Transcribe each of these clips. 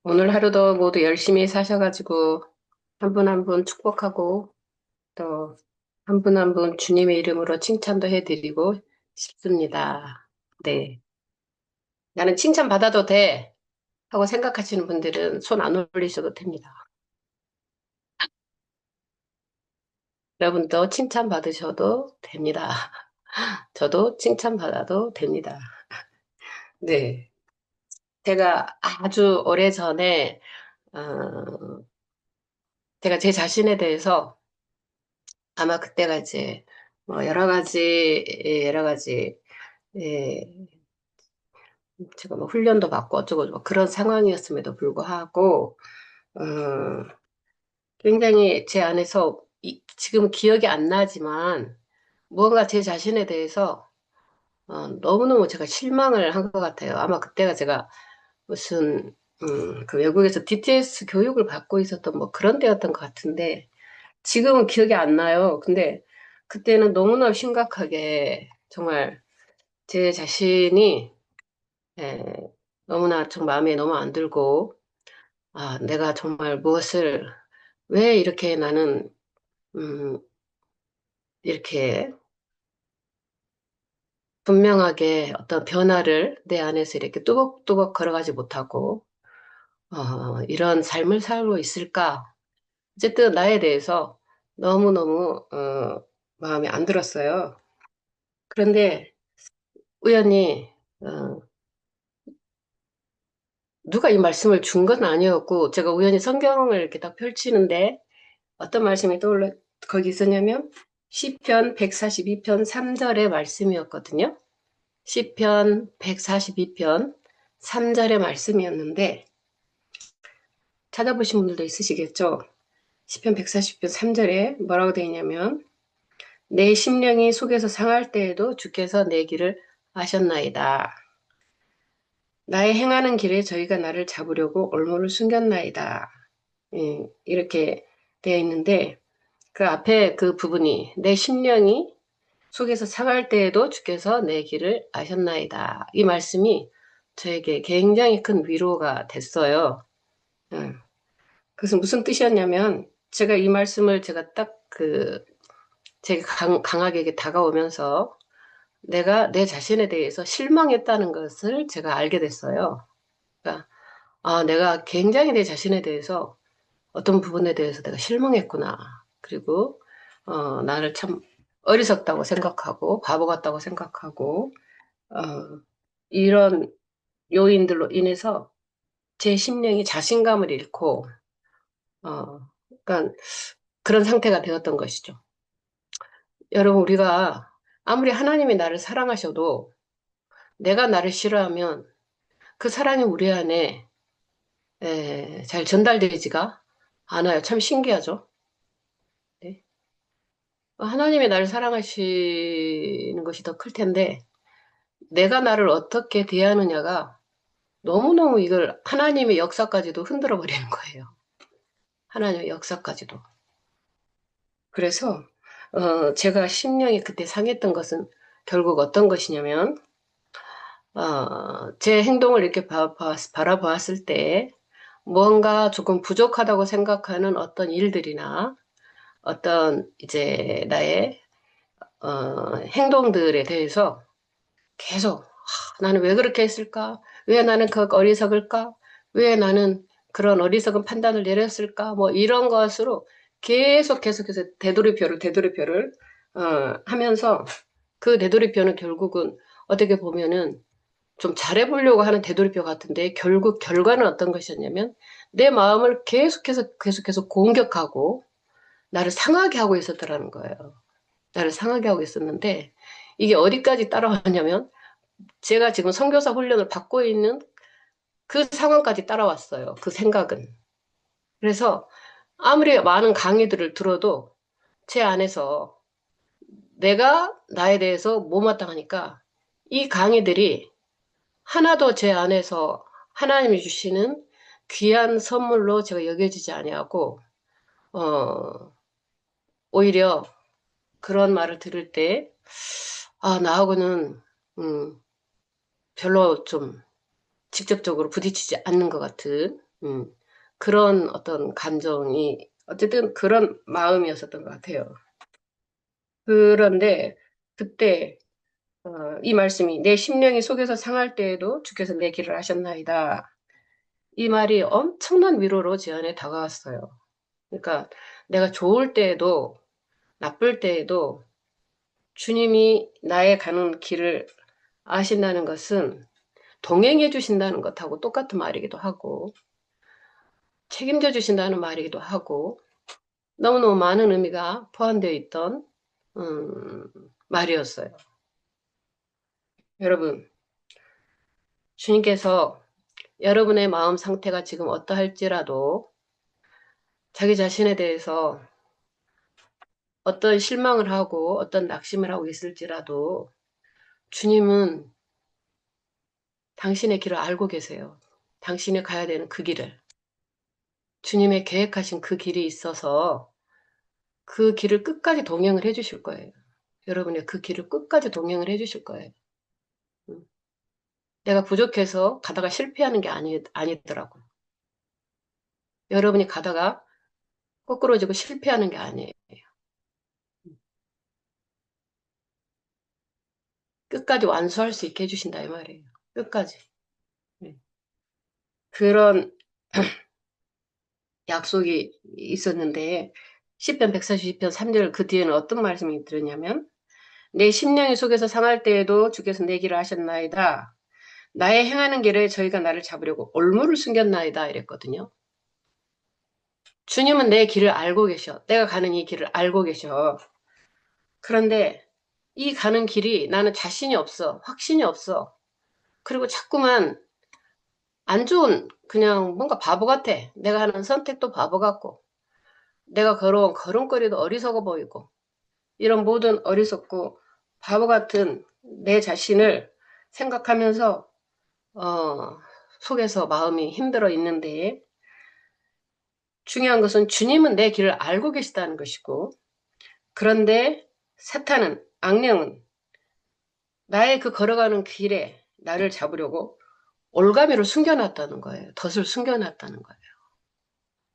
오늘 하루도 모두 열심히 사셔가지고 한 분 한 분 축복하고 또 한 분 한 분 주님의 이름으로 칭찬도 해드리고 싶습니다. 네. 나는 칭찬 받아도 돼 하고 생각하시는 분들은 손 안 올리셔도 됩니다. 여러분도 칭찬 받으셔도 됩니다. 저도 칭찬 받아도 됩니다. 네. 제가 아주 오래전에, 어, 제가 제 자신에 대해서 아마 그때가 이제 뭐 여러 가지 예, 제가 뭐 훈련도 받고 어쩌고 저쩌고 그런 상황이었음에도 불구하고 어, 굉장히 제 안에서 지금 기억이 안 나지만 무언가 제 자신에 대해서 너무너무 제가 실망을 한 것 같아요. 아마 그때가 제가 무슨 그 외국에서 DTS 교육을 받고 있었던 뭐 그런 때였던 것 같은데 지금은 기억이 안 나요. 근데 그때는 너무나 심각하게 정말 제 자신이 예, 너무나 좀 마음에 너무 안 들고 내가 정말 무엇을 왜 이렇게 나는 음, 이렇게 분명하게 어떤 변화를 내 안에서 이렇게 뚜벅뚜벅 걸어가지 못하고 이런 삶을 살고 있을까? 어쨌든 나에 대해서 너무너무 마음에 안 들었어요. 그런데 우연히 어, 누가 이 말씀을 준 건 아니었고 제가 우연히 성경을 이렇게 딱 펼치는데 어떤 말씀이 떠올라 거기 있었냐면 시편 142편 3절의 말씀이었거든요. 시편 142편 3절의 말씀이었는데 찾아보신 분들도 있으시겠죠? 시편 140편 3절에 뭐라고 되어 있냐면 내 심령이 속에서 상할 때에도 주께서 내 길을 아셨나이다. 나의 행하는 길에 저희가 나를 잡으려고 올무를 숨겼나이다. 이렇게 되어 있는데 그 앞에 그 부분이 내 심령이 속에서 상할 때에도 주께서 내 길을 아셨나이다. 이 말씀이 저에게 굉장히 큰 위로가 됐어요. 음. 그래서 무슨 뜻이었냐면 제가 이 말씀을 제가 딱 제가 강하게 이렇게 다가오면서 내가 내 자신에 대해서 실망했다는 것을 제가 알게 됐어요. 그러니까 내가 굉장히 내 자신에 대해서 어떤 부분에 대해서 내가 실망했구나. 그리고 나를 참 어리석다고 생각하고 바보 같다고 생각하고 어, 이런 요인들로 인해서 제 심령이 자신감을 잃고 그러니까 그런 상태가 되었던 것이죠. 여러분 우리가 아무리 하나님이 나를 사랑하셔도 내가 나를 싫어하면 그 사랑이 우리 안에 잘 전달되지가 않아요. 참 신기하죠. 네. 하나님이 나를 사랑하시는 것이 더 클 텐데 내가 나를 어떻게 대하느냐가 너무너무 이걸 하나님의 역사까지도 흔들어 버리는 거예요. 하나님의 역사까지도. 그래서 제가 심령이 그때 상했던 것은 결국 어떤 것이냐면 제 행동을 이렇게 바라보았을 때 무언가 조금 부족하다고 생각하는 어떤 일들이나 어떤 이제 나의 행동들에 대해서 계속 나는 왜 그렇게 했을까? 왜 나는 그 어리석을까? 왜 나는 그런 어리석은 판단을 내렸을까? 뭐 이런 것으로 계속해서 되돌이표를 하면서 그 되돌이표는 결국은 어떻게 보면은 좀 잘해보려고 하는 되돌이표 같은데 결국 결과는 어떤 것이었냐면 내 마음을 계속해서 공격하고 나를 상하게 하고 있었더라는 거예요. 나를 상하게 하고 있었는데 이게 어디까지 따라왔냐면 제가 지금 선교사 훈련을 받고 있는 그 상황까지 따라왔어요. 그 생각은. 그래서 아무리 많은 강의들을 들어도 제 안에서 내가 나에 대해서 못마땅하니까 이 강의들이 하나도 제 안에서 하나님이 주시는 귀한 선물로 제가 여겨지지 아니하고 오히려 그런 말을 들을 때 나하고는 음, 별로 좀 직접적으로 부딪히지 않는 것 같은. 음, 그런 어떤 감정이, 어쨌든 그런 마음이었었던 것 같아요. 그런데 그때 이 말씀이 내 심령이 속에서 상할 때에도 주께서 내 길을 하셨나이다. 이 말이 엄청난 위로로 제 안에 다가왔어요. 그러니까 내가 좋을 때에도 나쁠 때에도 주님이 나의 가는 길을 아신다는 것은 동행해 주신다는 것하고 똑같은 말이기도 하고 책임져 주신다는 말이기도 하고 너무너무 많은 의미가 포함되어 있던 음, 말이었어요. 여러분, 주님께서 여러분의 마음 상태가 지금 어떠할지라도 자기 자신에 대해서 어떤 실망을 하고 어떤 낙심을 하고 있을지라도 주님은 당신의 길을 알고 계세요. 당신이 가야 되는 그 길을. 주님의 계획하신 그 길이 있어서 그 길을 끝까지 동행을 해 주실 거예요. 여러분의 그 길을 끝까지 동행을 해 주실 거예요. 음. 내가 부족해서 가다가 실패하는 게 아니더라고요. 여러분이 가다가 거꾸로지고 실패하는 게 아니에요. 끝까지 완수할 수 있게 해주신다, 이 말이에요. 끝까지. 네. 그런 약속이 있었는데, 시편 142편 3절 그 뒤에는 어떤 말씀이 들었냐면, 내 심령이 속에서 상할 때에도 주께서 내 길을 하셨나이다. 나의 행하는 길에 저희가 나를 잡으려고 올무를 숨겼나이다. 이랬거든요. 주님은 내 길을 알고 계셔. 내가 가는 이 길을 알고 계셔. 그런데 이 가는 길이 나는 자신이 없어. 확신이 없어. 그리고 자꾸만 안 좋은, 그냥 뭔가 바보 같아. 내가 하는 선택도 바보 같고, 내가 걸어온 걸음걸이도 어리석어 보이고, 이런 모든 어리석고 바보 같은 내 자신을 생각하면서, 속에서 마음이 힘들어 있는데, 중요한 것은 주님은 내 길을 알고 계시다는 것이고, 그런데 사탄은, 악령은 나의 그 걸어가는 길에 나를 잡으려고 올가미로 숨겨놨다는 거예요. 덫을 숨겨놨다는 거예요.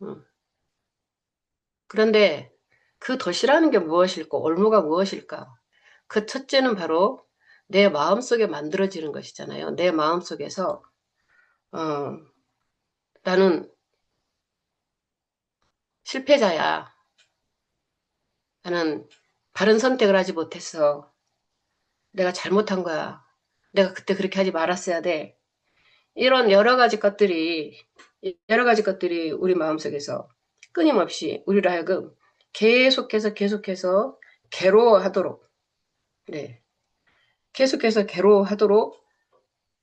음. 그런데 그 덫이라는 게 무엇일까? 올무가 무엇일까? 그 첫째는 바로 내 마음속에 만들어지는 것이잖아요. 내 마음속에서 어, 나는 실패자야. 나는 바른 선택을 하지 못했어. 내가 잘못한 거야. 내가 그때 그렇게 하지 말았어야 돼. 이런 여러 가지 것들이 우리 마음속에서 끊임없이 우리를 하여금 계속해서 괴로워하도록, 네. 계속해서 괴로워하도록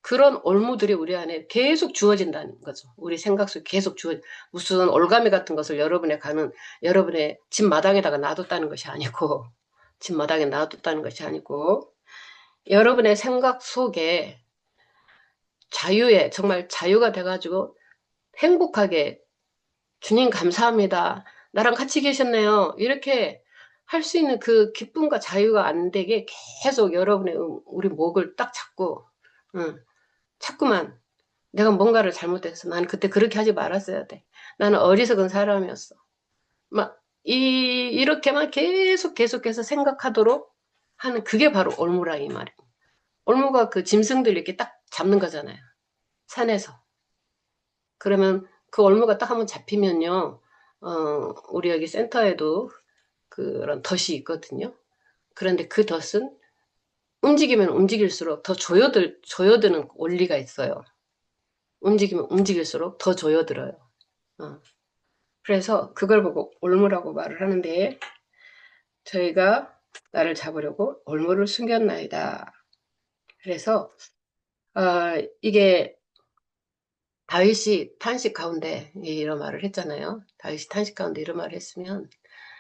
그런 올무들이 우리 안에 계속 주어진다는 거죠. 우리 생각 속에 계속 무슨 올가미 같은 것을 여러분의 집 마당에다가 놔뒀다는 것이 아니고, 집 마당에 놔뒀다는 것이 아니고, 여러분의 생각 속에 정말 자유가 돼가지고 행복하게 주님 감사합니다. 나랑 같이 계셨네요. 이렇게 할 수 있는 그 기쁨과 자유가 안 되게 계속 여러분의 우리 목을 딱 잡고, 응, 자꾸만 내가 뭔가를 잘못했어. 나는 그때 그렇게 하지 말았어야 돼. 나는 어리석은 사람이었어. 이렇게만 계속해서 생각하도록 하는 그게 바로 올무라 이 말이에요. 올무가 그 짐승들 이렇게 딱 잡는 거잖아요. 산에서. 그러면 그 올무가 딱 한번 잡히면요, 우리 여기 센터에도 그런 덫이 있거든요. 그런데 그 덫은 움직이면 움직일수록 더 조여드는 원리가 있어요. 움직이면 움직일수록 더 조여들어요. 어. 그래서 그걸 보고 올무라고 말을 하는데 저희가 나를 잡으려고 올무를 숨겼나이다. 그래서 이게 다윗이 탄식 가운데 이런 말을 했잖아요. 다윗이 탄식 가운데 이런 말을 했으면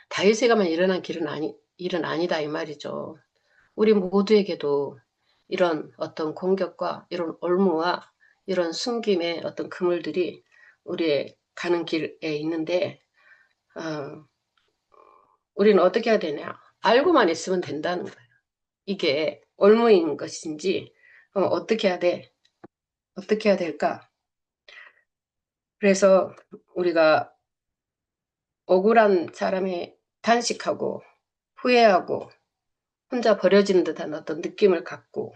다윗에게만 일어난 일은 아니다 이 말이죠. 우리 모두에게도 이런 어떤 공격과 이런 올무와 이런 숨김의 어떤 그물들이 우리의 가는 길에 있는데 어, 우리는 어떻게 해야 되냐? 알고만 있으면 된다는 거예요. 이게 올무인 것인지 어떻게 해야 돼? 어떻게 해야 될까? 그래서 우리가 억울한 사람이 단식하고 후회하고 혼자 버려진 듯한 어떤 느낌을 갖고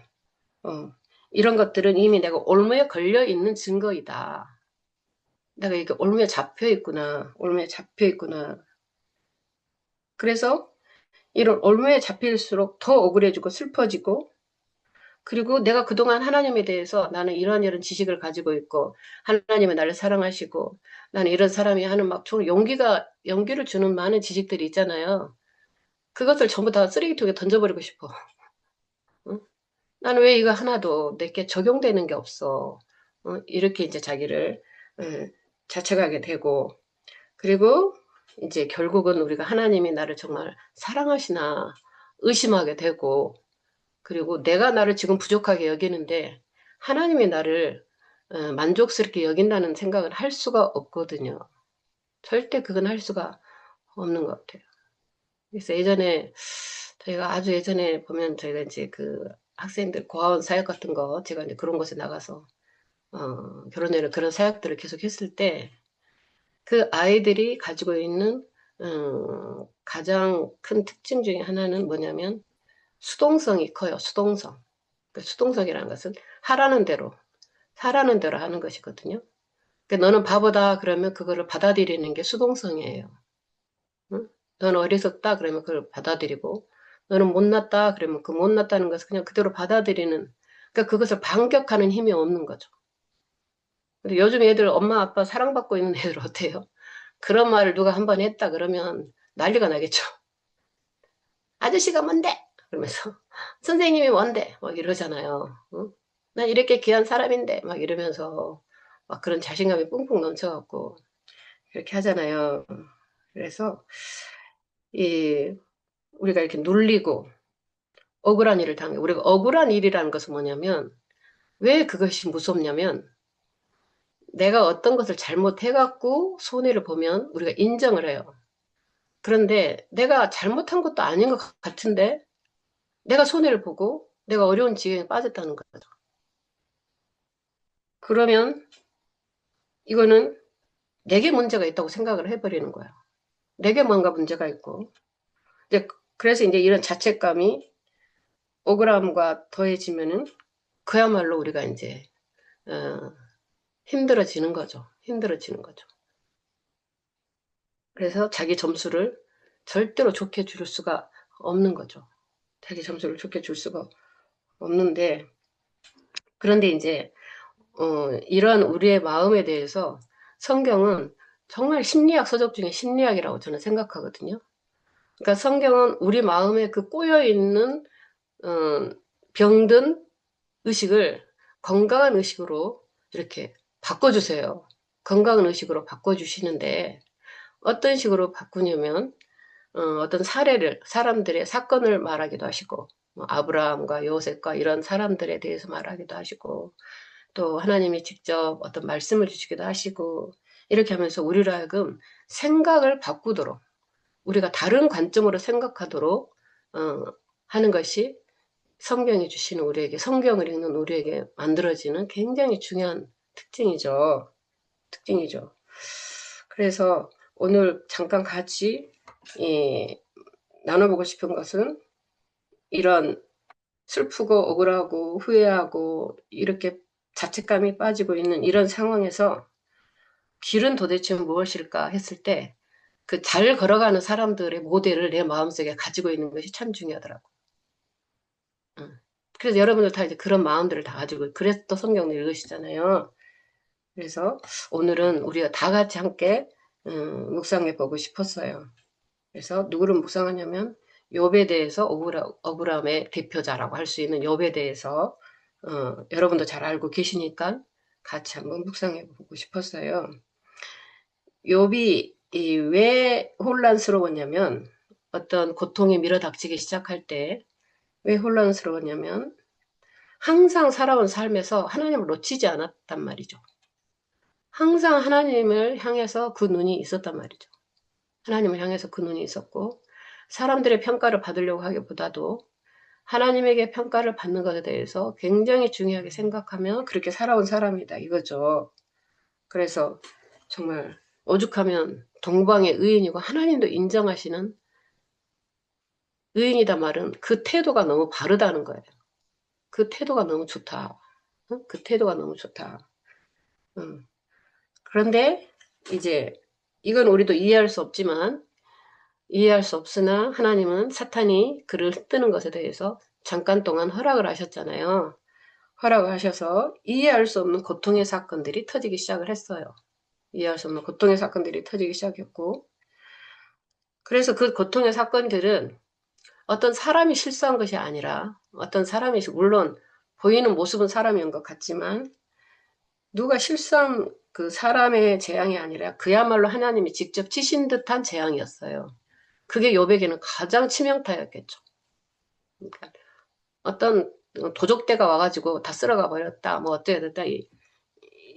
이런 것들은 이미 내가 올무에 걸려 있는 증거이다. 내가 이게 올무에 잡혀 있구나. 올무에 잡혀 있구나. 그래서 이런 올무에 잡힐수록 더 억울해지고 슬퍼지고 그리고 내가 그동안 하나님에 대해서 나는 이런 지식을 가지고 있고 하나님은 나를 사랑하시고 나는 이런 사람이 하는 막 좋은 용기를 주는 많은 지식들이 있잖아요. 그것을 전부 다 쓰레기통에 던져버리고 싶어. 응? 나는 왜 이거 하나도 내게 적용되는 게 없어. 이렇게 이제 자기를 자책하게 되고 그리고 이제 결국은 우리가 하나님이 나를 정말 사랑하시나 의심하게 되고 그리고 내가 나를 지금 부족하게 여기는데 하나님이 나를 만족스럽게 여긴다는 생각을 할 수가 없거든요. 절대 그건 할 수가 없는 것 같아요. 그래서 예전에 저희가 아주 예전에 보면 저희가 이제 그 학생들 고아원 사역 같은 거 제가 이제 그런 곳에 나가서 결혼회를 그런 사역들을 계속 했을 때 그 아이들이 가지고 있는 가장 큰 특징 중에 하나는 뭐냐면 수동성이 커요. 수동성. 그 수동성이라는 것은 하라는 대로 하는 것이거든요. 그러니까 너는 바보다 그러면 그거를 받아들이는 게 수동성이에요. 응? 너는 어리석다 그러면 그걸 받아들이고 너는 못났다 그러면 그 못났다는 것을 그냥 그대로 받아들이는 그러니까 그것을 반격하는 힘이 없는 거죠. 근데 요즘 애들 엄마 아빠 사랑받고 있는 애들 어때요? 그런 말을 누가 한번 했다 그러면 난리가 나겠죠. 아저씨가 뭔데? 그러면서 선생님이 뭔데? 막 이러잖아요. 응? 난 이렇게 귀한 사람인데 막 이러면서 막 그런 자신감이 뿡뿡 넘쳐갖고 이렇게 하잖아요. 그래서 이 우리가 이렇게 눌리고 억울한 일을 당해. 우리가 억울한 일이라는 것은 뭐냐면 왜 그것이 무섭냐면 내가 어떤 것을 잘못해갖고 손해를 보면 우리가 인정을 해요. 그런데 내가 잘못한 것도 아닌 것 같은데 내가 손해를 보고 내가 어려운 지경에 빠졌다는 거죠. 그러면 이거는 내게 문제가 있다고 생각을 해버리는 거예요. 내게 뭔가 문제가 있고. 이제 그래서 이제 이런 자책감이 억울함과 더해지면은 그야말로 우리가 이제 어, 힘들어지는 거죠. 힘들어지는 거죠. 그래서 자기 점수를 절대로 좋게 줄 수가 없는 거죠. 자기 점수를 좋게 줄 수가 없는데 그런데 이제 이런 우리의 마음에 대해서 성경은 정말 심리학 서적 중에 심리학이라고 저는 생각하거든요. 그러니까 성경은 우리 마음에 그 꼬여 있는 어, 병든 의식을 건강한 의식으로 이렇게 바꿔주세요. 건강한 의식으로 바꿔주시는데 어떤 식으로 바꾸냐면 어떤 사람들의 사건을 말하기도 하시고 뭐 아브라함과 요셉과 이런 사람들에 대해서 말하기도 하시고 또 하나님이 직접 어떤 말씀을 주시기도 하시고 이렇게 하면서 우리로 하여금 생각을 바꾸도록 우리가 다른 관점으로 생각하도록 하는 것이 성경이 주시는 우리에게 성경을 읽는 우리에게 만들어지는 굉장히 중요한 특징이죠. 특징이죠. 그래서 오늘 잠깐 같이 예, 나눠보고 싶은 것은 이런 슬프고 억울하고 후회하고 이렇게 자책감이 빠지고 있는 이런 상황에서 길은 도대체 무엇일까 했을 때 그 잘 걸어가는 사람들의 모델을 내 마음속에 가지고 있는 것이 참 중요하더라고. 응. 그래서 여러분들 다 이제 그런 마음들을 다 가지고 그래서 또 성경을 읽으시잖아요. 그래서 오늘은 우리가 다 같이 함께 묵상해 보고 싶었어요. 그래서 누구를 묵상하냐면 욥에 대해서 억울함의 대표자라고 할 수 있는 욥에 대해서 여러분도 잘 알고 계시니까 같이 한번 묵상해 보고 싶었어요. 욥이 왜 혼란스러웠냐면 어떤 고통이 밀어닥치기 시작할 때 왜 혼란스러웠냐면 항상 살아온 삶에서 하나님을 놓치지 않았단 말이죠. 항상 하나님을 향해서 그 눈이 있었단 말이죠. 하나님을 향해서 그 눈이 있었고 사람들의 평가를 받으려고 하기보다도 하나님에게 평가를 받는 것에 대해서 굉장히 중요하게 생각하며 그렇게 살아온 사람이다 이거죠. 그래서 정말 오죽하면 동방의 의인이고 하나님도 인정하시는 의인이다 말은 그 태도가 너무 바르다는 거예요. 그 태도가 너무 좋다. 그 태도가 너무 좋다. 응. 그런데 이제 이건 우리도 이해할 수 없지만 이해할 수 없으나 하나님은 사탄이 그를 흩뜨는 것에 대해서 잠깐 동안 허락을 하셨잖아요. 허락을 하셔서 이해할 수 없는 고통의 사건들이 터지기 시작을 했어요. 이해할 수 없는 고통의 사건들이 터지기 시작했고, 그래서 그 고통의 사건들은 어떤 사람이 실수한 것이 아니라 어떤 사람이 물론 보이는 모습은 사람인 것 같지만 누가 실수한 그 사람의 재앙이 아니라 그야말로 하나님이 직접 치신 듯한 재앙이었어요. 그게 욥에게는 가장 치명타였겠죠. 그러니까 어떤 도적대가 와가지고 다 쓸어가 버렸다, 뭐 어때야 됐다,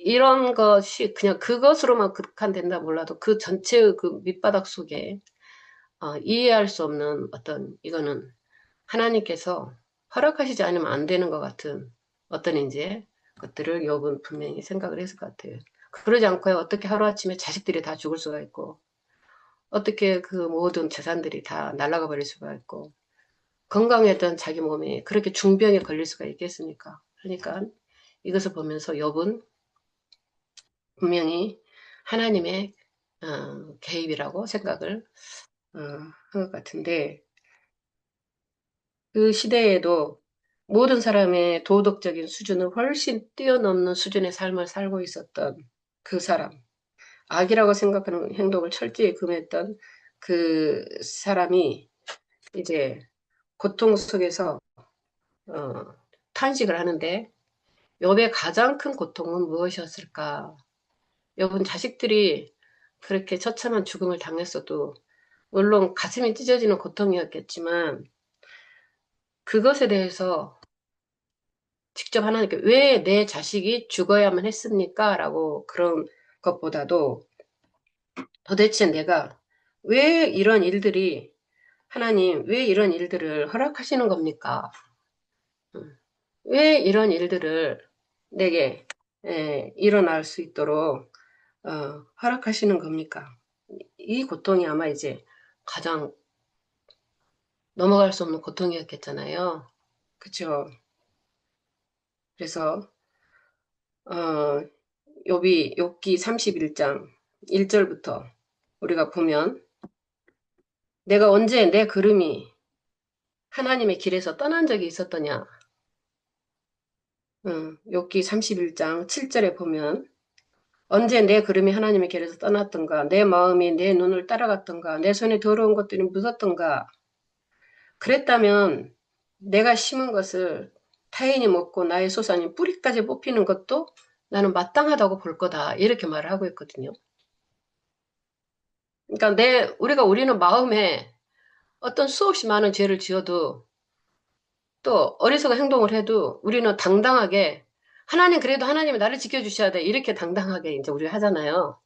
이런 것이 그냥 그것으로만 극한된다 몰라도 그 전체의 그 밑바닥 속에 이해할 수 없는 어떤 이거는 하나님께서 허락하시지 않으면 안 되는 것 같은 어떤 이제 것들을 욥은 분명히 생각을 했을 것 같아요. 그러지 않고요 어떻게 하루아침에 자식들이 다 죽을 수가 있고 어떻게 그 모든 재산들이 다 날아가 버릴 수가 있고 건강했던 자기 몸이 그렇게 중병에 걸릴 수가 있겠습니까? 그러니까 이것을 보면서 욥은 분명히 하나님의 개입이라고 생각을 한 것 같은데 그 시대에도 모든 사람의 도덕적인 수준을 훨씬 뛰어넘는 수준의 삶을 살고 있었던 그 사람, 악이라고 생각하는 행동을 철저히 금했던 그 사람이 이제 고통 속에서 탄식을 하는데 욥의 가장 큰 고통은 무엇이었을까? 욥은 자식들이 그렇게 처참한 죽음을 당했어도 물론 가슴이 찢어지는 고통이었겠지만 그것에 대해서 직접 하나님께 왜 내 자식이 죽어야만 했습니까? 라고 그런 것보다도 도대체 내가 왜 이런 일들이 하나님 왜 이런 일들을 허락하시는 겁니까? 왜 이런 일들을 내게 일어날 수 있도록 허락하시는 겁니까? 이 고통이 아마 이제 가장 넘어갈 수 없는 고통이었겠잖아요. 그쵸? 그래서 어, 욥기 31장 1절부터 우리가 보면 내가 언제 내 걸음이 하나님의 길에서 떠난 적이 있었더냐? 욥기 31장 7절에 보면 언제 내 걸음이 하나님의 길에서 떠났던가? 내 마음이 내 눈을 따라갔던가? 내 손에 더러운 것들이 묻었던가? 그랬다면 내가 심은 것을 타인이 먹고 나의 소산이 뿌리까지 뽑히는 것도 나는 마땅하다고 볼 거다. 이렇게 말을 하고 있거든요. 그러니까 우리는 마음에 어떤 수없이 많은 죄를 지어도 또 어리석은 행동을 해도 우리는 당당하게 하나님 그래도 하나님이 나를 지켜주셔야 돼. 이렇게 당당하게 이제 우리가 하잖아요.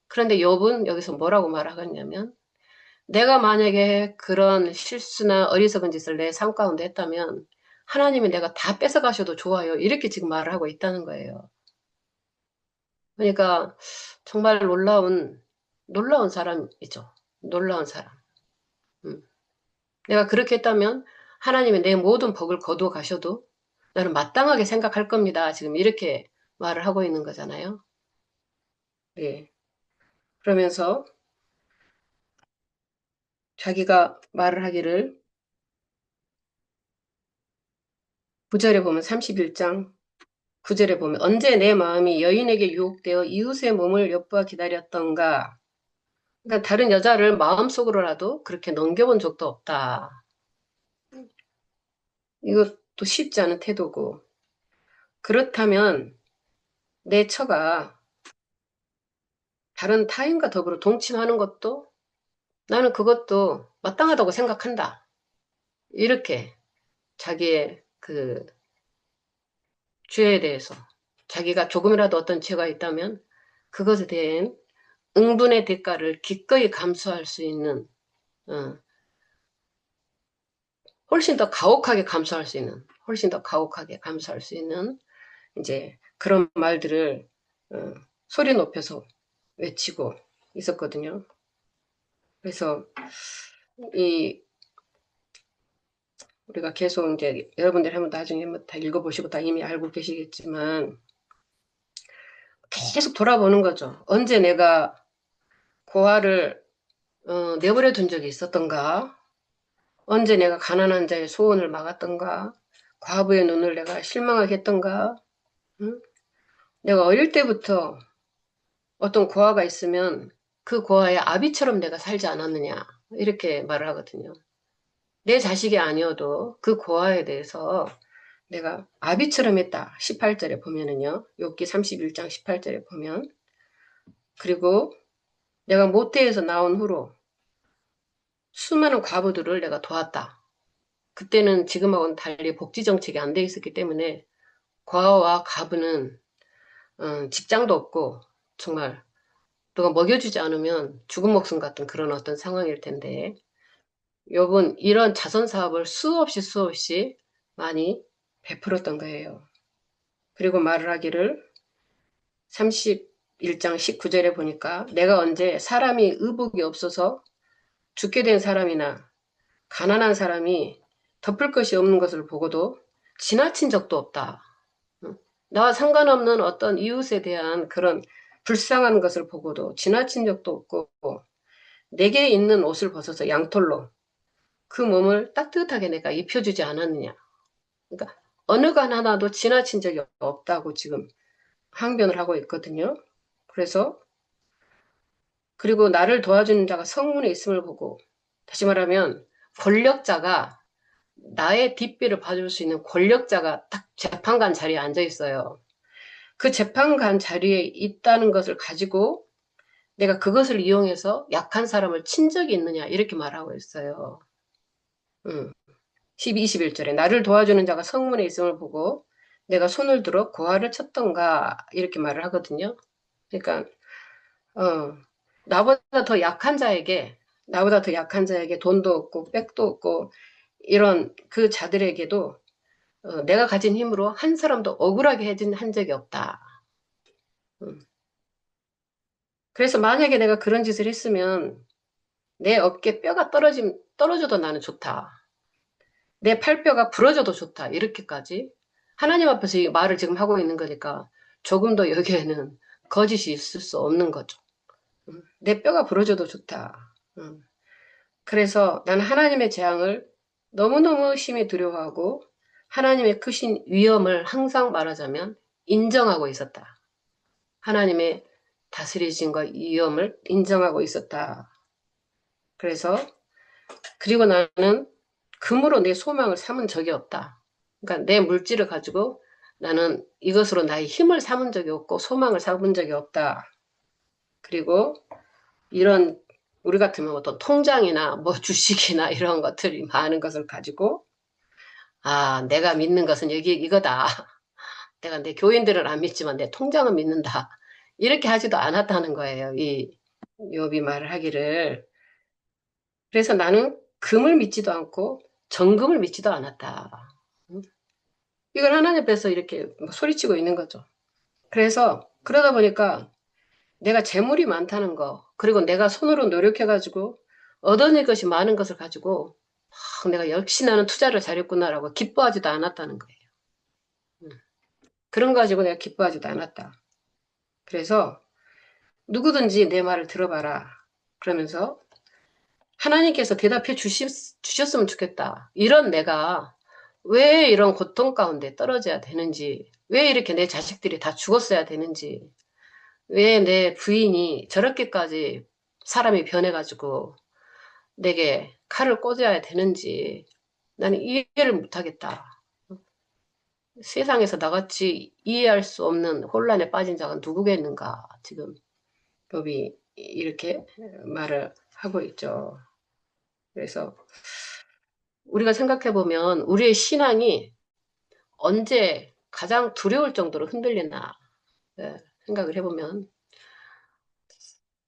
그런데 욥은 여기서 뭐라고 말하겠냐면 내가 만약에 그런 실수나 어리석은 짓을 내 삶 가운데 했다면 하나님이 내가 다 뺏어가셔도 좋아요. 이렇게 지금 말을 하고 있다는 거예요. 그러니까 정말 놀라운 사람이죠. 놀라운 사람. 음. 내가 그렇게 했다면 하나님이 내 모든 복을 거두어 가셔도 나는 마땅하게 생각할 겁니다. 지금 이렇게 말을 하고 있는 거잖아요. 예. 그러면서 자기가 말을 하기를 9절에 보면 31장 9절에 보면 언제 내 마음이 여인에게 유혹되어 이웃의 몸을 엿보아 기다렸던가. 그러니까 다른 여자를 마음속으로라도 그렇게 넘겨본 적도 없다. 이것도 쉽지 않은 태도고. 그렇다면 내 처가 다른 타인과 더불어 동침하는 것도 나는 그것도 마땅하다고 생각한다. 이렇게 자기의 그 죄에 대해서 자기가 조금이라도 어떤 죄가 있다면 그것에 대한 응분의 대가를 기꺼이 감수할 수 있는 어, 훨씬 더 가혹하게 감수할 수 있는 이제 그런 말들을 어, 소리 높여서 외치고 있었거든요. 그래서 이 우리가 계속 이제 여러분들 한번 나중에 뭐 다 읽어보시고 다 이미 알고 계시겠지만 계속 돌아보는 거죠. 언제 내가 고아를 내버려 둔 적이 있었던가? 언제 내가 가난한 자의 소원을 막았던가? 과부의 눈을 내가 실망하게 했던가? 응? 내가 어릴 때부터 어떤 고아가 있으면 그 고아의 아비처럼 내가 살지 않았느냐? 이렇게 말을 하거든요. 내 자식이 아니어도 그 고아에 대해서 내가 아비처럼 했다. 18절에 보면은요. 욥기 31장 18절에 보면. 그리고 내가 모태에서 나온 후로 수많은 과부들을 내가 도왔다. 그때는 지금하고는 달리 복지 정책이 안 돼 있었기 때문에 과와 과부는 직장도 없고 정말 누가 먹여주지 않으면 죽은 목숨 같은 그런 어떤 상황일 텐데 욥은 이런 자선 사업을 수없이 많이 베풀었던 거예요. 그리고 말을 하기를 31장 19절에 보니까 내가 언제 사람이 의복이 없어서 죽게 된 사람이나 가난한 사람이 덮을 것이 없는 것을 보고도 지나친 적도 없다. 나와 상관없는 어떤 이웃에 대한 그런 불쌍한 것을 보고도 지나친 적도 없고 내게 있는 옷을 벗어서 양털로 그 몸을 따뜻하게 내가 입혀주지 않았느냐. 그러니까 어느 간 하나도 지나친 적이 없다고 지금 항변을 하고 있거든요. 그래서 그리고 나를 도와주는 자가 성문에 있음을 보고 다시 말하면 권력자가 나의 뒷배를 봐줄 수 있는 권력자가 딱 재판관 자리에 앉아 있어요. 그 재판관 자리에 있다는 것을 가지고 내가 그것을 이용해서 약한 사람을 친 적이 있느냐 이렇게 말하고 있어요. 12, 21절에 나를 도와주는 자가 성문에 있음을 보고 내가 손을 들어 고아를 쳤던가 이렇게 말을 하거든요. 그러니까 나보다 더 약한 자에게 나보다 더 약한 자에게 돈도 없고 백도 없고 이런 그 자들에게도 내가 가진 힘으로 한 사람도 억울하게 해준 한 적이 없다. 음. 그래서 만약에 내가 그런 짓을 했으면 내 어깨 뼈가 떨어져도 나는 좋다. 내 팔뼈가 부러져도 좋다. 이렇게까지 하나님 앞에서 이 말을 지금 하고 있는 거니까 조금 더 여기에는 거짓이 있을 수 없는 거죠. 내 뼈가 부러져도 좋다. 그래서 나는 하나님의 재앙을 너무너무 심히 두려워하고 하나님의 크신 위엄을 항상 말하자면 인정하고 있었다. 하나님의 다스리신과 위엄을 인정하고 있었다. 그래서 그리고 나는 금으로 내 소망을 삼은 적이 없다. 그러니까 내 물질을 가지고 나는 이것으로 나의 힘을 삼은 적이 없고 소망을 삼은 적이 없다. 그리고 이런 우리 같으면 어떤 통장이나 뭐 주식이나 이런 것들이 많은 것을 가지고 내가 믿는 것은 여기 이거다. 내가 내 교인들을 안 믿지만 내 통장은 믿는다. 이렇게 하지도 않았다는 거예요. 이 욥이 말을 하기를. 그래서 나는 금을 믿지도 않고 정금을 믿지도 않았다. 이걸 하나님 앞에서 이렇게 소리치고 있는 거죠. 그래서 그러다 보니까 내가 재물이 많다는 거, 그리고 내가 손으로 노력해가지고 얻어낼 것이 많은 것을 가지고 내가 역시 나는 투자를 잘했구나라고 기뻐하지도 않았다는 거예요. 그런 거 가지고 내가 기뻐하지도 않았다. 그래서 누구든지 내 말을 들어봐라. 그러면서 하나님께서 대답해 주셨으면 좋겠다. 이런 내가 왜 이런 고통 가운데 떨어져야 되는지, 왜 이렇게 내 자식들이 다 죽었어야 되는지, 왜 내 부인이 저렇게까지 사람이 변해가지고 내게 칼을 꽂아야 되는지 나는 이해를 못하겠다. 세상에서 나같이 이해할 수 없는 혼란에 빠진 자가 누구겠는가. 지금 욥이 이렇게 말을 하고 있죠. 그래서 우리가 생각해 보면 우리의 신앙이 언제 가장 두려울 정도로 흔들리나 생각을 해보면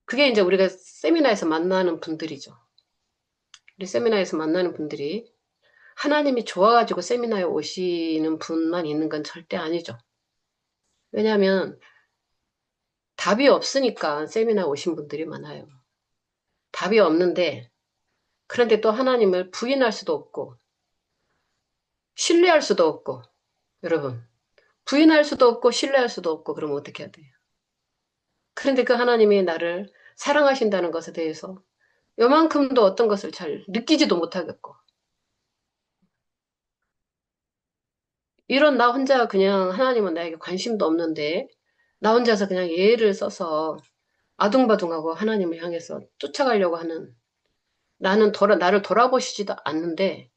그게 이제 우리가 세미나에서 만나는 분들이죠. 우리 세미나에서 만나는 분들이 하나님이 좋아가지고 세미나에 오시는 분만 있는 건 절대 아니죠. 왜냐하면 답이 없으니까 세미나 오신 분들이 많아요. 답이 없는데, 그런데 또 하나님을 부인할 수도 없고, 신뢰할 수도 없고, 여러분. 부인할 수도 없고, 신뢰할 수도 없고, 그러면 어떻게 해야 돼요? 그런데 그 하나님이 나를 사랑하신다는 것에 대해서 요만큼도 어떤 것을 잘 느끼지도 못하겠고, 이런 나 혼자 그냥 하나님은 나에게 관심도 없는데, 나 혼자서 그냥 예를 써서 아둥바둥하고 하나님을 향해서 쫓아가려고 하는, 나를 돌아보시지도 않는데,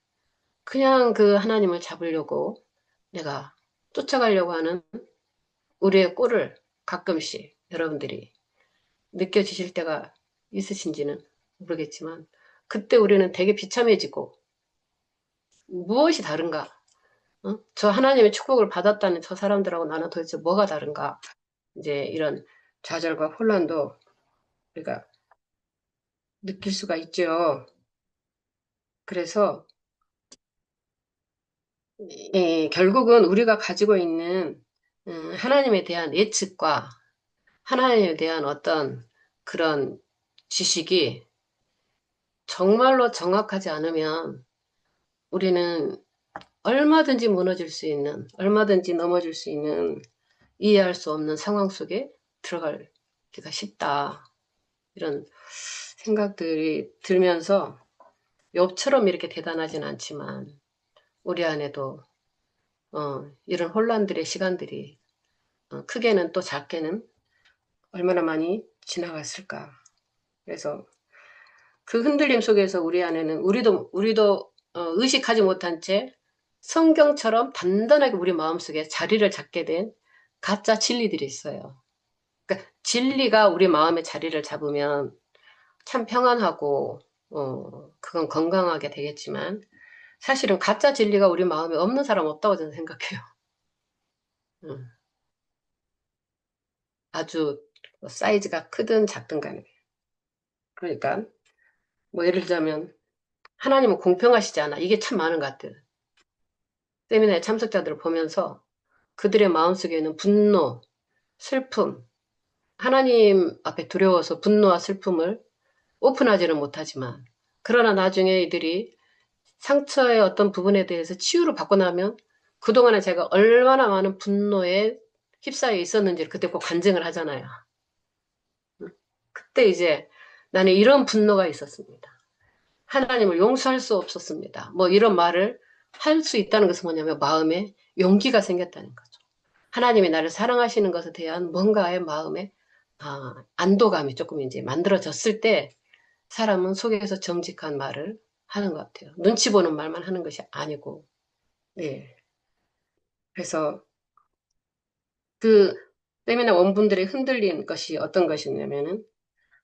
그냥 그 하나님을 잡으려고 내가 쫓아가려고 하는 우리의 꼴을 가끔씩 여러분들이 느껴지실 때가 있으신지는 모르겠지만, 그때 우리는 되게 비참해지고, 무엇이 다른가? 저 하나님의 축복을 받았다는 저 사람들하고 나는 도대체 뭐가 다른가? 이제 이런 좌절과 혼란도 우리가 느낄 수가 있죠. 그래서 결국은 우리가 가지고 있는 하나님에 대한 예측과 하나님에 대한 어떤 그런 지식이 정말로 정확하지 않으면 우리는 얼마든지 무너질 수 있는, 얼마든지 넘어질 수 있는 이해할 수 없는 상황 속에 들어가기가 쉽다. 이런 생각들이 들면서 욥처럼 이렇게 대단하진 않지만 우리 안에도 이런 혼란들의 시간들이 크게는 또 작게는 얼마나 많이 지나갔을까. 그래서 그 흔들림 속에서 우리 안에는 우리도 의식하지 못한 채 성경처럼 단단하게 우리 마음속에 자리를 잡게 된 가짜 진리들이 있어요. 그러니까 진리가 우리 마음에 자리를 잡으면 참 평안하고 그건 건강하게 되겠지만 사실은 가짜 진리가 우리 마음에 없는 사람 없다고 저는 생각해요. 음, 아주 사이즈가 크든 작든 간에. 그러니까 뭐 예를 들자면 하나님은 공평하시지 않아. 이게 참 많은 것 같아요. 세미나의 참석자들을 보면서 그들의 마음속에는 분노, 슬픔, 하나님 앞에 두려워서 분노와 슬픔을 오픈하지는 못하지만 그러나 나중에 이들이 상처의 어떤 부분에 대해서 치유를 받고 나면 그동안에 제가 얼마나 많은 분노에 휩싸여 있었는지를 그때 꼭 간증을 하잖아요. 그때 이제 나는 이런 분노가 있었습니다. 하나님을 용서할 수 없었습니다. 뭐 이런 말을 할 수 있다는 것은 뭐냐면 마음에 용기가 생겼다는 거죠. 하나님이 나를 사랑하시는 것에 대한 뭔가의 마음에 안도감이 조금 이제 만들어졌을 때 사람은 속에서 정직한 말을 하는 것 같아요. 눈치 보는 말만 하는 것이 아니고. 네. 그래서 그 세미나 원분들이 흔들린 것이 어떤 것이냐면은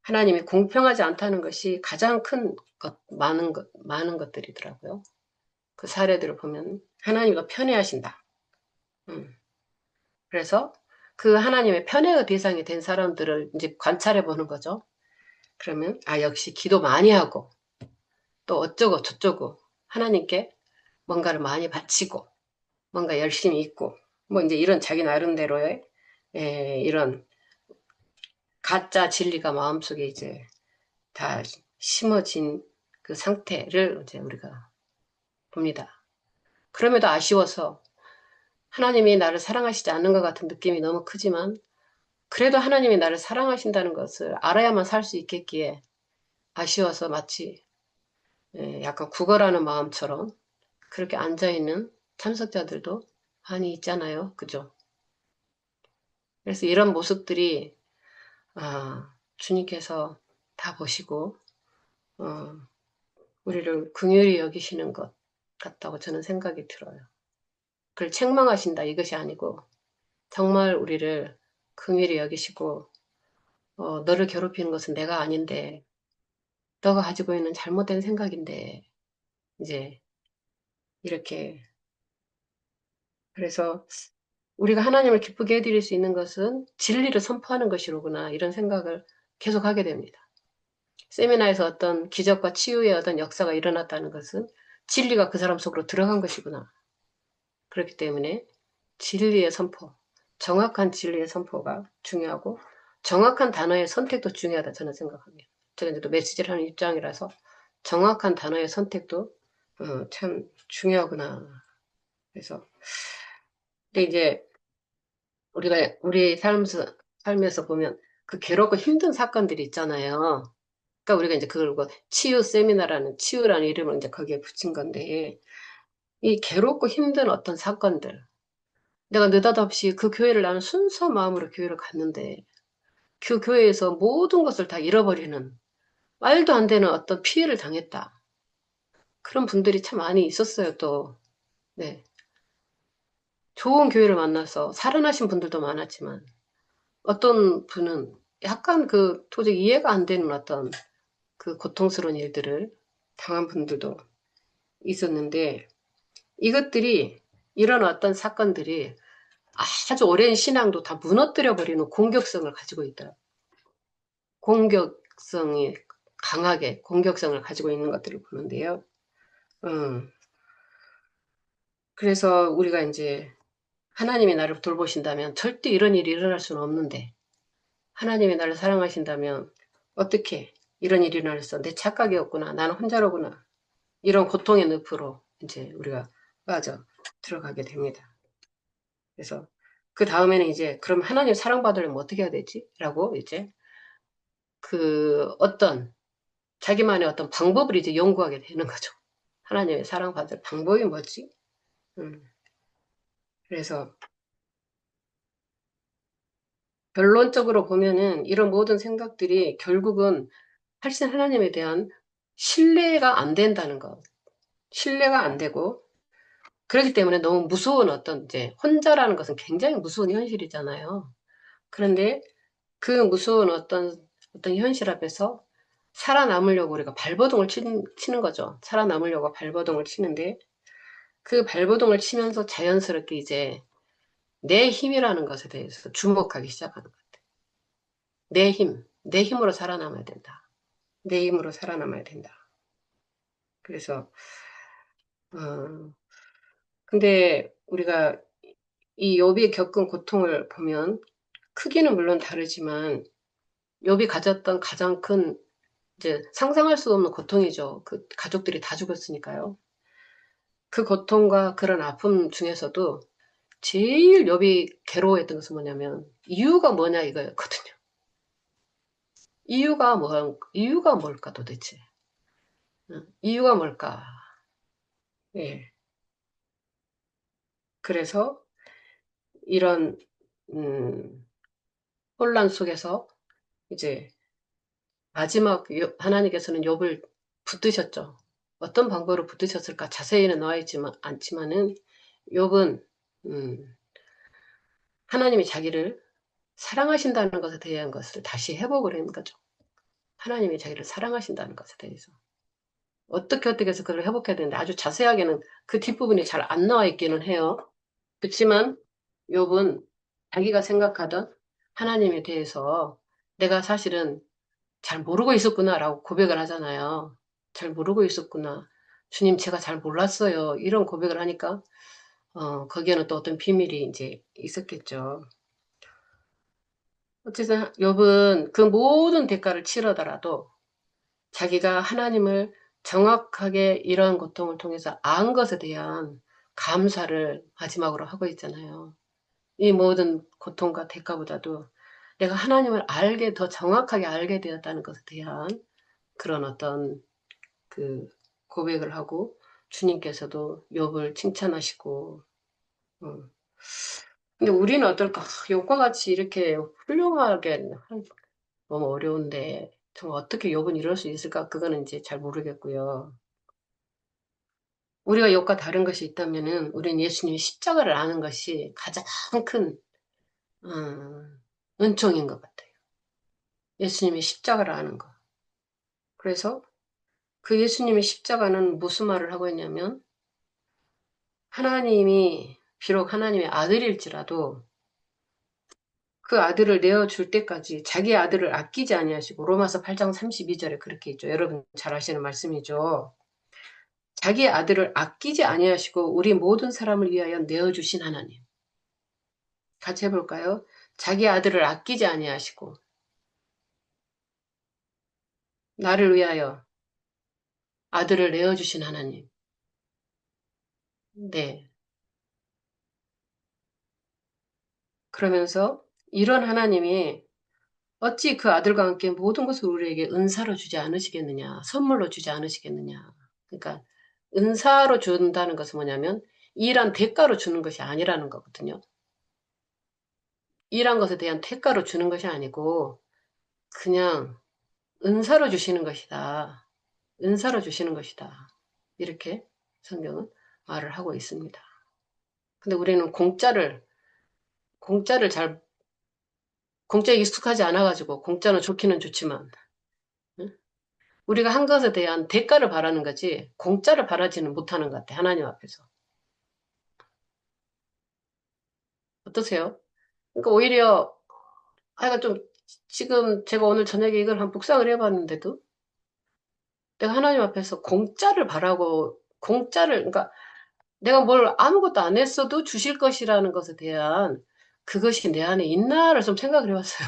하나님이 공평하지 않다는 것이 가장 큰 많은 것들이더라고요. 그 사례들을 보면 하나님과 편애하신다. 음. 그래서 그 하나님의 편애의 대상이 된 사람들을 이제 관찰해 보는 거죠. 그러면 역시 기도 많이 하고 또 어쩌고 저쩌고 하나님께 뭔가를 많이 바치고 뭔가 열심히 있고 뭐 이제 이런 자기 나름대로의 이런 가짜 진리가 마음속에 이제 다 심어진 그 상태를 이제 우리가 봅니다. 그럼에도 아쉬워서 하나님이 나를 사랑하시지 않는 것 같은 느낌이 너무 크지만 그래도 하나님이 나를 사랑하신다는 것을 알아야만 살 수 있겠기에 아쉬워서 마치 약간 구걸하는 마음처럼 그렇게 앉아있는 참석자들도 많이 있잖아요. 그죠? 그래서 이런 모습들이 주님께서 다 보시고 어, 우리를 긍휼히 여기시는 것 같다고 저는 생각이 들어요. 그걸 책망하신다 이것이 아니고 정말 우리를 긍휼히 여기시고 너를 괴롭히는 것은 내가 아닌데 너가 가지고 있는 잘못된 생각인데 이제 이렇게 그래서 우리가 하나님을 기쁘게 해드릴 수 있는 것은 진리를 선포하는 것이로구나 이런 생각을 계속 하게 됩니다. 세미나에서 어떤 기적과 치유의 어떤 역사가 일어났다는 것은 진리가 그 사람 속으로 들어간 것이구나. 그렇기 때문에 진리의 선포, 정확한 진리의 선포가 중요하고 정확한 단어의 선택도 중요하다, 저는 생각합니다. 제가 이제 또 메시지를 하는 입장이라서 정확한 단어의 선택도 참 중요하구나. 그래서 근데 이제 우리가 우리 삶에서 보면 그 괴롭고 힘든 사건들이 있잖아요. 그러니까 우리가 이제 그걸 뭐 치유 세미나라는 치유라는 이름을 이제 거기에 붙인 건데 이 괴롭고 힘든 어떤 사건들 내가 느닷없이 그 교회를 나는 순수한 마음으로 교회를 갔는데 그 교회에서 모든 것을 다 잃어버리는 말도 안 되는 어떤 피해를 당했다. 그런 분들이 참 많이 있었어요, 또. 네. 좋은 교회를 만나서 살아나신 분들도 많았지만 어떤 분은 약간 그 도저히 이해가 안 되는 어떤 그 고통스러운 일들을 당한 분들도 있었는데 이것들이 이런 어떤 사건들이 아주 오랜 신앙도 다 무너뜨려 버리는 공격성을 가지고 있다. 공격성이 강하게 공격성을 가지고 있는 것들을 보는데요. 음, 그래서 우리가 이제 하나님이 나를 돌보신다면 절대 이런 일이 일어날 수는 없는데 하나님이 나를 사랑하신다면 어떻게 이런 일이 일어났어? 내 착각이었구나. 나는 혼자로구나. 이런 고통의 늪으로 이제 우리가 빠져 들어가게 됩니다. 그래서 그 다음에는 이제 그럼 하나님 사랑받으려면 어떻게 해야 되지? 라고 이제 그 어떤 자기만의 어떤 방법을 이제 연구하게 되는 거죠. 하나님의 사랑받을 방법이 뭐지? 음, 그래서 결론적으로 보면은 이런 모든 생각들이 결국은 훨씬 하나님에 대한 신뢰가 안 된다는 것. 신뢰가 안 되고 그렇기 때문에 너무 무서운 어떤 이제 혼자라는 것은 굉장히 무서운 현실이잖아요. 그런데 그 무서운 어떤 현실 앞에서 살아남으려고 우리가 발버둥을 치는 거죠. 살아남으려고 발버둥을 치는데 그 발버둥을 치면서 자연스럽게 이제 내 힘이라는 것에 대해서 주목하기 시작하는 거예요. 내 힘으로 살아남아야 된다. 내 힘으로 살아남아야 된다. 그래서 근데 우리가 이 욥이 겪은 고통을 보면 크기는 물론 다르지만 욥이 가졌던 가장 큰 이제 상상할 수 없는 고통이죠. 그 가족들이 다 죽었으니까요. 그 고통과 그런 아픔 중에서도 제일 욥이 괴로워했던 것은 뭐냐면 이유가 뭐냐 이거였거든요. 이유가 뭘까 도대체? 응, 이유가 뭘까? 예. 그래서 이런 음, 혼란 속에서 이제 마지막 하나님께서는 욥을 붙드셨죠. 어떤 방법으로 붙드셨을까 자세히는 나와 있지만 않지만은 욥은 음, 하나님이 자기를 사랑하신다는 것에 대한 것을 다시 회복을 한 거죠. 하나님이 자기를 사랑하신다는 것에 대해서 어떻게 해서 그걸 회복해야 되는데 아주 자세하게는 그 뒷부분이 잘 안 나와 있기는 해요. 그렇지만 욥은 자기가 생각하던 하나님에 대해서 내가 사실은 잘 모르고 있었구나라고 고백을 하잖아요. 잘 모르고 있었구나. 주님, 제가 잘 몰랐어요. 이런 고백을 하니까, 거기에는 또 어떤 비밀이 이제 있었겠죠. 어쨌든, 욥은 그 모든 대가를 치르더라도 자기가 하나님을 정확하게 이런 고통을 통해서 안 것에 대한 감사를 마지막으로 하고 있잖아요. 이 모든 고통과 대가보다도 내가 하나님을 더 정확하게 알게 되었다는 것에 대한 그런 어떤 그 고백을 하고 주님께서도 욥을 칭찬하시고 근데 우리는 어떨까? 욥과 같이 이렇게 훌륭하게 너무 어려운데 정말 어떻게 욥은 이럴 수 있을까? 그거는 이제 잘 모르겠고요. 우리가 욥과 다른 것이 있다면은 우리는 예수님이 십자가를 아는 것이 가장 큰 은총인 것 같아요. 예수님이 십자가를 아는 것. 그래서 그 예수님의 십자가는 무슨 말을 하고 있냐면 하나님이 비록 하나님의 아들일지라도 그 아들을 내어줄 때까지 자기 아들을 아끼지 아니하시고 로마서 8장 32절에 그렇게 있죠. 여러분 잘 아시는 말씀이죠. 자기 아들을 아끼지 아니하시고 우리 모든 사람을 위하여 내어주신 하나님. 같이 해볼까요? 자기 아들을 아끼지 아니하시고 나를 위하여 아들을 내어주신 하나님. 네. 그러면서 이런 하나님이 어찌 그 아들과 함께 모든 것을 우리에게 은사로 주지 않으시겠느냐, 선물로 주지 않으시겠느냐. 그러니까 은사로 준다는 것은 뭐냐면 일한 대가로 주는 것이 아니라는 거거든요. 일한 것에 대한 대가로 주는 것이 아니고 그냥 은사로 주시는 것이다. 은사로 주시는 것이다. 이렇게 성경은 말을 하고 있습니다. 근데 우리는 공짜를 공짜에 익숙하지 않아가지고, 공짜는 좋기는 좋지만, 응? 우리가 한 것에 대한 대가를 바라는 거지, 공짜를 바라지는 못하는 것 같아, 하나님 앞에서. 어떠세요? 그러니까 오히려, 하여간 좀, 지금 제가 오늘 저녁에 이걸 한 묵상을 해봤는데도, 내가 하나님 앞에서 공짜를 바라고, 그러니까 내가 뭘 아무것도 안 했어도 주실 것이라는 것에 대한 그것이 내 안에 있나를 좀 생각을 해봤어요.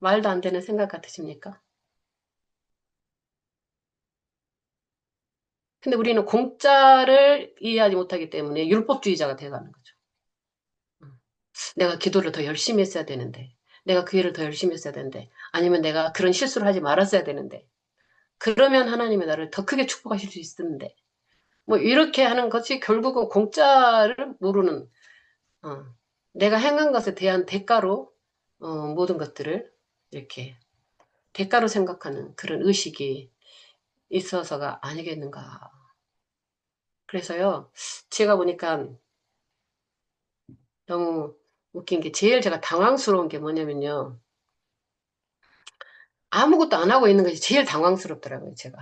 말도 안 되는 생각 같으십니까? 근데 우리는 공짜를 이해하지 못하기 때문에 율법주의자가 돼가는 거죠. 내가 기도를 더 열심히 했어야 되는데, 내가 그 일을 더 열심히 했어야 되는데, 아니면 내가 그런 실수를 하지 말았어야 되는데, 그러면 하나님의 나를 더 크게 축복하실 수 있는데, 뭐 이렇게 하는 것이 결국은 공짜를 모르는, 어, 내가 행한 것에 대한 대가로 모든 것들을 이렇게 대가로 생각하는 그런 의식이 있어서가 아니겠는가. 그래서요, 제가 보니까 너무 웃긴 게 제일 제가 당황스러운 게 뭐냐면요. 아무것도 안 하고 있는 것이 제일 당황스럽더라고요, 제가.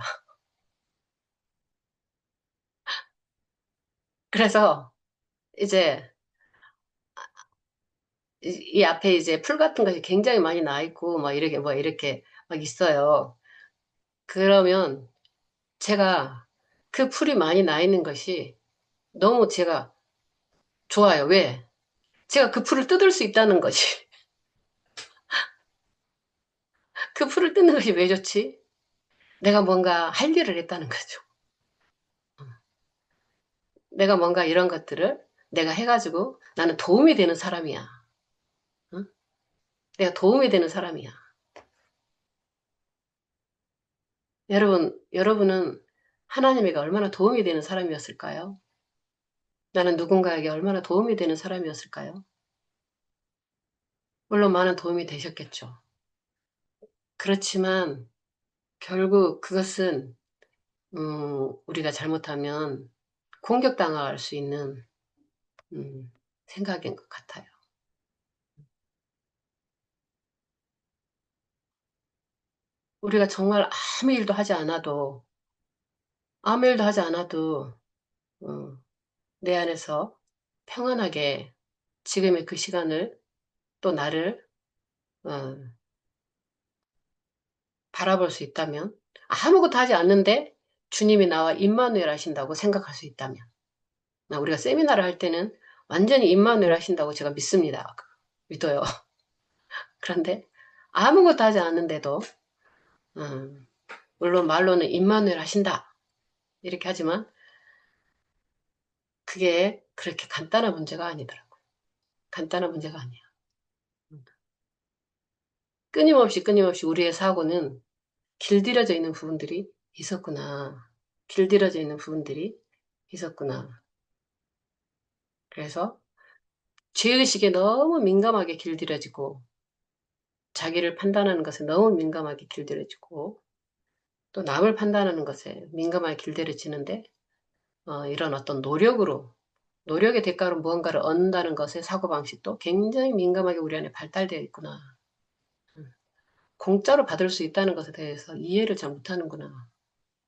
그래서 이제 이 앞에 이제 풀 같은 것이 굉장히 많이 나 있고 막 이렇게 뭐 이렇게 막 있어요. 그러면 제가 그 풀이 많이 나 있는 것이 너무 제가 좋아요. 왜? 제가 그 풀을 뜯을 수 있다는 것이. 그 풀을 뜯는 것이 왜 좋지? 내가 뭔가 할 일을 했다는 거죠. 내가 뭔가 이런 것들을 내가 해가지고 나는 도움이 되는 사람이야. 응? 내가 도움이 되는 사람이야. 여러분은 하나님에게 얼마나 도움이 되는 사람이었을까요? 나는 누군가에게 얼마나 도움이 되는 사람이었을까요? 물론 많은 도움이 되셨겠죠. 그렇지만 결국 그것은 우리가 잘못하면 공격당할 수 있는 생각인 것 같아요. 우리가 정말 아무 일도 하지 않아도 어, 내 안에서 평안하게 지금의 그 시간을 또 나를 어, 바라볼 수 있다면 아무것도 하지 않는데 주님이 나와 임마누엘 하신다고 생각할 수 있다면 우리가 세미나를 할 때는 완전히 임마누엘 하신다고 제가 믿습니다. 믿어요. 그런데 아무것도 하지 않는데도 음, 물론 말로는 임마누엘 하신다 이렇게 하지만 그게 그렇게 간단한 문제가 아니더라고요. 간단한 문제가 아니야. 끊임없이 우리의 사고는 길들여져 있는 부분들이 있었구나. 길들여져 있는 부분들이 있었구나. 그래서 죄의식에 너무 민감하게 길들여지고 자기를 판단하는 것에 너무 민감하게 길들여지고 또 남을 판단하는 것에 민감하게 길들여지는데 이런 어떤 노력의 대가로 무언가를 얻는다는 것의 사고방식도 굉장히 민감하게 우리 안에 발달되어 있구나. 음, 공짜로 받을 수 있다는 것에 대해서 이해를 잘 못하는구나.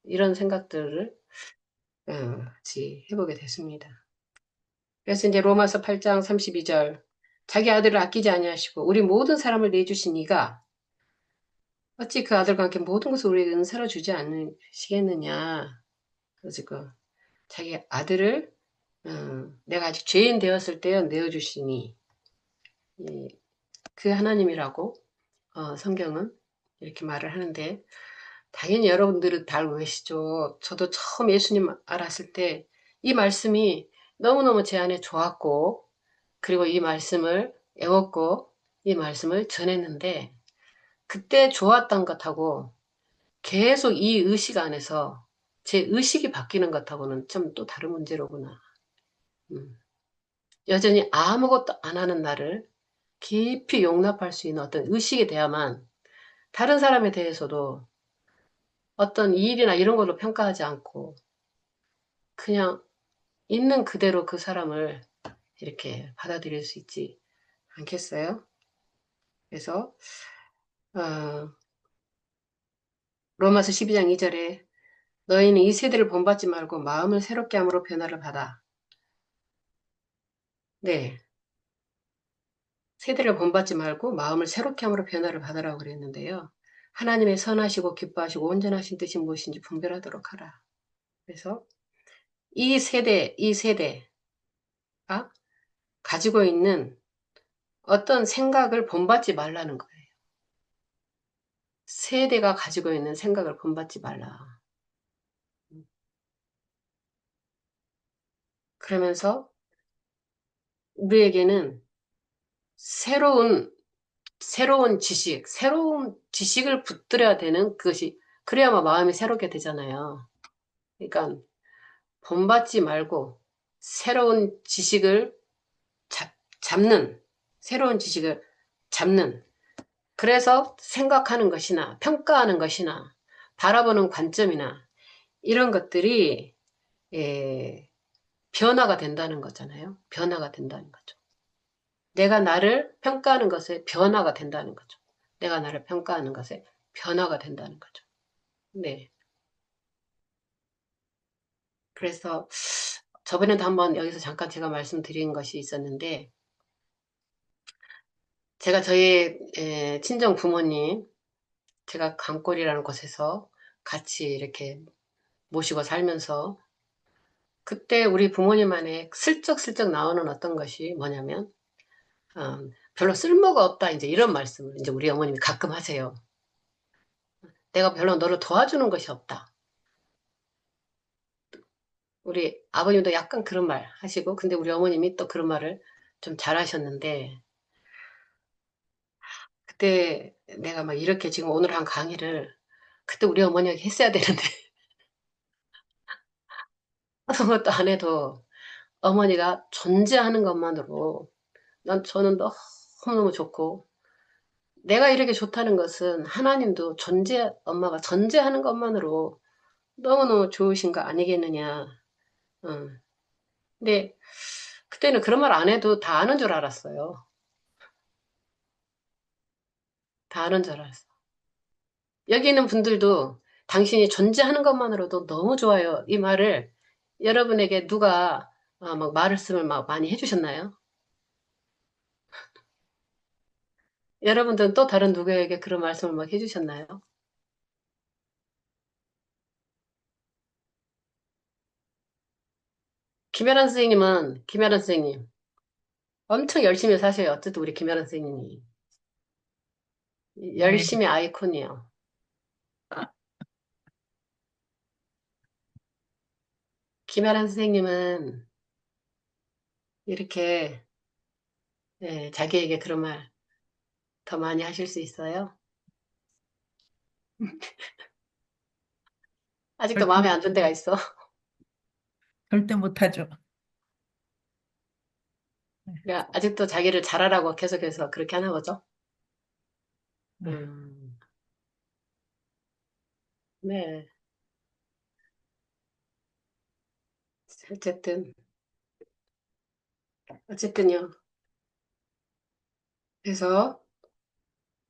이런 생각들을 같이 해보게 됐습니다. 그래서 이제 로마서 8장 32절 자기 아들을 아끼지 아니하시고 우리 모든 사람을 내주신 이가 어찌 그 아들과 함께 모든 것을 우리에게 은사로 주지 않으시겠느냐. 그래서 그 자기 아들을 내가 아직 죄인 되었을 때 내어주시니 그 하나님이라고 성경은 이렇게 말을 하는데, 당연히 여러분들은 다 알고 계시죠. 저도 처음 예수님 알았을 때 이 말씀이 너무너무 제 안에 좋았고, 그리고 이 말씀을 애웠고, 이 말씀을 전했는데, 그때 좋았던 것하고 계속 이 의식 안에서 제 의식이 바뀌는 것하고는 좀 또 다른 문제로구나. 음. 여전히 아무것도 안 하는 나를 깊이 용납할 수 있는 어떤 의식이 돼야만 다른 사람에 대해서도 어떤 일이나 이런 걸로 평가하지 않고 그냥 있는 그대로 그 사람을 이렇게 받아들일 수 있지 않겠어요? 그래서 어, 로마서 12장 2절에 너희는 이 세대를 본받지 말고 마음을 새롭게 함으로 변화를 받아. 네, 세대를 본받지 말고 마음을 새롭게 함으로 변화를 받으라고 그랬는데요. 하나님의 선하시고 기뻐하시고 온전하신 뜻이 무엇인지 분별하도록 하라. 그래서 이 세대가 가지고 있는 어떤 생각을 본받지 말라는 거예요. 세대가 가지고 있는 생각을 본받지 말라. 그러면서 우리에게는 새로운, 새로운 지식을 붙들어야 되는 그것이, 그래야만 마음이 새롭게 되잖아요. 그러니까 본받지 말고 새로운 지식을 잡는, 새로운 지식을 잡는, 그래서 생각하는 것이나 평가하는 것이나 바라보는 관점이나 이런 것들이 예, 변화가 된다는 거잖아요. 변화가 된다는 거죠. 내가 나를 평가하는 것에 변화가 된다는 거죠. 내가 나를 평가하는 것에 변화가 된다는 거죠. 네. 그래서 저번에도 한번 여기서 잠깐 제가 말씀드린 것이 있었는데 제가 저희 친정 부모님 제가 강골이라는 곳에서 같이 이렇게 모시고 살면서 그때 우리 부모님 안에 슬쩍슬쩍 나오는 어떤 것이 뭐냐면 어, 별로 쓸모가 없다 이제 이런 말씀을 이제 우리 어머님이 가끔 하세요. 내가 별로 너를 도와주는 것이 없다. 우리 아버님도 약간 그런 말 하시고 근데 우리 어머님이 또 그런 말을 좀 잘하셨는데 그때 내가 막 이렇게 지금 오늘 한 강의를 그때 우리 어머니가 했어야 되는데 아무것도 안 해도 어머니가 존재하는 것만으로 저는 너무너무 좋고 내가 이렇게 좋다는 것은 하나님도 엄마가 존재하는 것만으로 너무너무 좋으신 거 아니겠느냐. 응. 근데 그때는 그런 말 안 해도 다 아는 줄 알았어요. 다 아는 줄 알았어. 여기 있는 분들도 당신이 존재하는 것만으로도 너무 좋아요. 이 말을 여러분에게 누가 막 말씀을 막 많이 해주셨나요? 여러분들은 또 다른 누구에게 그런 말씀을 막 해주셨나요? 김혜란 선생님, 엄청 열심히 사셔요. 어쨌든 우리 김혜란 선생님이. 네, 열심히 아이콘이에요. 김혜란 선생님은 이렇게 자기에게 그런 말 더 많이 하실 수 있어요? 아직도 절대 마음에 못, 안 든 데가 있어. 절대 못하죠. 네, 그러니까 아직도 자기를 잘하라고 계속해서 그렇게 하나 보죠? 네. 음, 네. 어쨌든, 어쨌든요. 그래서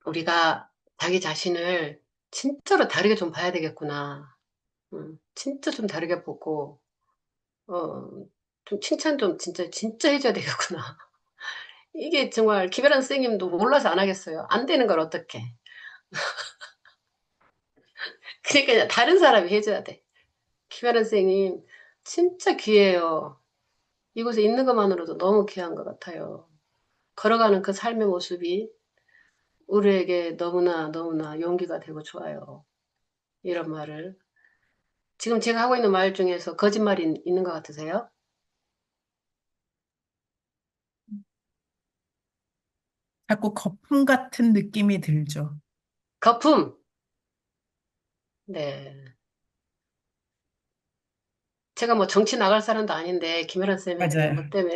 우리가 자기 자신을 진짜로 다르게 좀 봐야 되겠구나. 진짜 좀 다르게 보고, 어, 좀 칭찬 좀 진짜 해줘야 되겠구나. 이게 정말 김혜란 선생님도 몰라서 안 하겠어요. 안 되는 걸 어떡해. 그러니까 다른 사람이 해줘야 돼. 김혜란 선생님 진짜 귀해요. 이곳에 있는 것만으로도 너무 귀한 것 같아요. 걸어가는 그 삶의 모습이 우리에게 너무나 너무나 용기가 되고 좋아요. 이런 말을. 지금 제가 하고 있는 말 중에서 거짓말이 있는 것 같으세요? 자꾸 거품 같은 느낌이 들죠. 거품! 네. 제가 뭐 정치 나갈 사람도 아닌데, 김혜란 쌤의 뭐 맞아요. 때문에.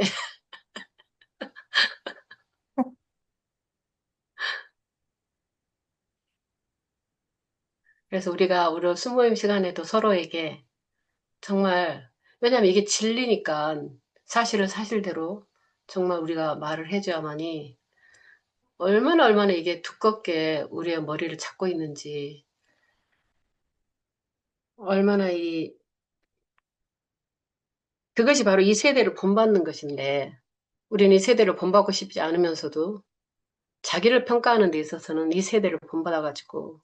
그래서 우리가 우리 수모임 시간에도 서로에게 정말, 왜냐면 이게 진리니까 사실은 사실대로 정말 우리가 말을 해줘야만이 얼마나 이게 두껍게 우리의 머리를 잡고 있는지, 얼마나 그것이 바로 이 세대를 본받는 것인데, 우리는 이 세대를 본받고 싶지 않으면서도 자기를 평가하는 데 있어서는 이 세대를 본받아가지고